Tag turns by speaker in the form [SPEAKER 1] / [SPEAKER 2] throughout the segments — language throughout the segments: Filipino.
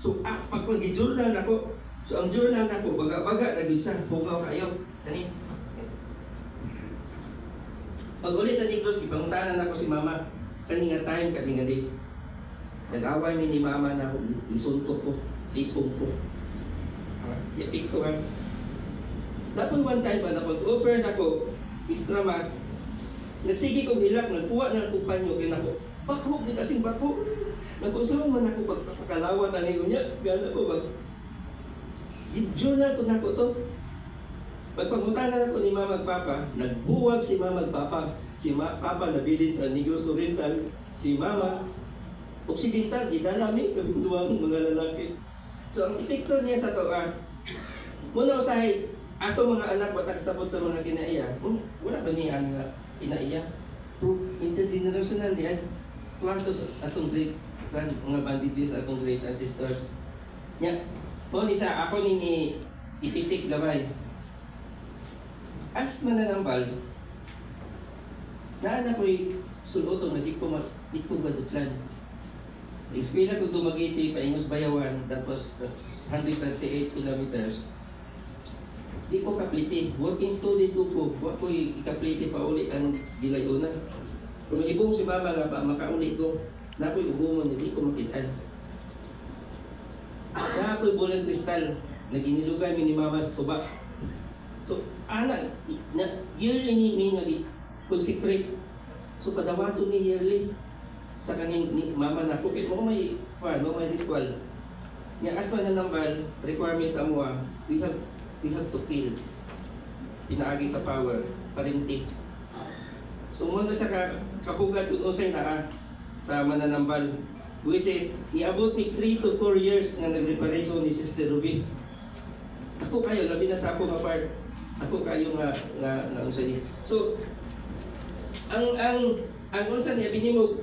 [SPEAKER 1] So pag mag-journal nako, so ang journal nako baga-baga na gyud sa bugaw kayo. Kani. Pag uli sa Negros, ipangutanan ako si mama, kani nga time, kani nga day. Nag-away mi ni mama na ako, isuntok ko, tipong ko. Yapik to ha. Dapat one time pa na pag-offer na ko, extra mass, nagsige kong hilak, nagkuha na ako panyo, kaya ako, bako, di kasing bako. Nagkusaw man ako pagpapakalawan na ngayon niya, gana ko ba? I-journal ko na ko to. Pagpangutanan ako ni mama at papa, nagbuwag si mama at papa. Si papa nabilin sa Negros Oriental, si mama, Occidental, idalami, kabinduang mga lalaki. So ang epekto niya sa to, muna usahay, ato mga anak patag-sabot sa mga kinaiya, wala ba niya nga kinaiya? Intergenerational niya, kwantos atong great, mga bandages atong great ancestors. Nya, mo ni sa ako ni ipitik gamay. As mananambal, naana ko'y sulotong na di ko gadutlan. Eskwela ko Dumaguete, Paingos Bayawan, that's 138 kilometers. Di ko kapliti. Working student ko, wa ko ikapliti pa uli ang gilayuna. Kung ibong si mama nga pa, makauli ko, na ako'y ubungon, hindi ko makitaan. Na ako'y bulan kristal, naginilugay mi ni mama sa suba. So, yearly ni consecrate. So, padawato ni yearly sa kaning ni mama na kukit mo may ritual. Nga as pa nanambal, requirements sa mua, we have to kill. Pinaagi sa power, parinti. So, muna sa kapugat kung usay na sa mananambal, which is, iabot ni 3 to 4 years nga nag-reparation ni Sister Ruby. Ako kayo, labi na sa ako nga part. Ako kayo nga unsa ni. So, ang unsa niya binimog,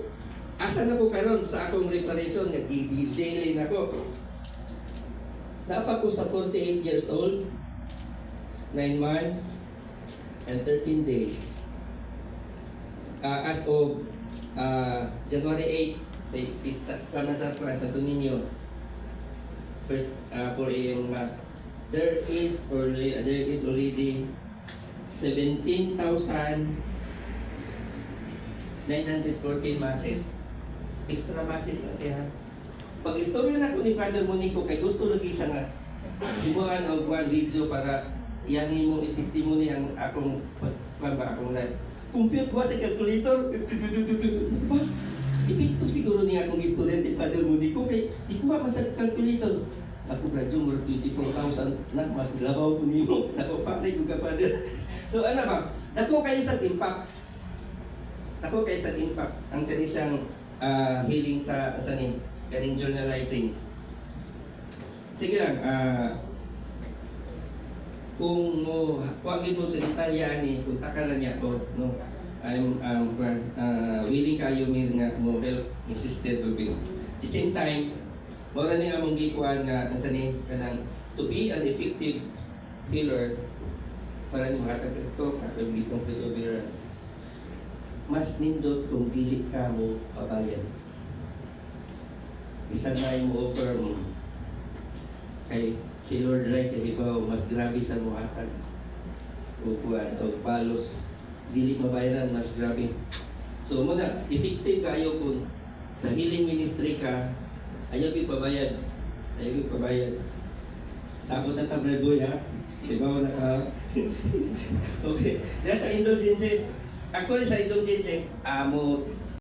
[SPEAKER 1] asa na ko karon sa akong reparation nga i-daily nako. Napa ko sa 48 years old, 9 months and 13 days. As of January 8, may pista kanan sa Santo Niño. First 4 a.m. mass. There is already 17,914 masses. Extra masses na siya. Pag istorya na ko ni Father Monico, kay gusto lagi sa nga himuan og one video para iyang mo i-testimony ang akong life. Compute ko sa calculator. Ipikto siguro niya akong student ni Father Monico kay di ko man sa calculator. Ako graduate mo 24,000 na mas labaw ko nimo. Nakopakay ko ka Father. So ano ba? Dako kayo sa impact. Ako kayo sa impact. Ang kani siyang healing sa ni kaning journalizing. Sige lang, kung mo wagin mo sa detalye ni kung takalan niya ko no, I'm willing kayo mir nga mo help ni Sister Ruby. At the same time, mora ni among gikuan nga ang sani kanang to be an effective healer para ni mahatag ito katong gitong Pedrovera. Mas nindot kung dili ka mo pabayan. Bisan na mo offer mo kay si Lord Ray kahibaw mas grabe sa muhatag o kuan o palos dili mabayaran mas grabe. So muna effective kayo kung sa healing ministry ka ayaw ipabayad. Sabot na tablet boy ha. Diba na ka? Okay. Dahil sa indulgences, actually sa indulgences, mo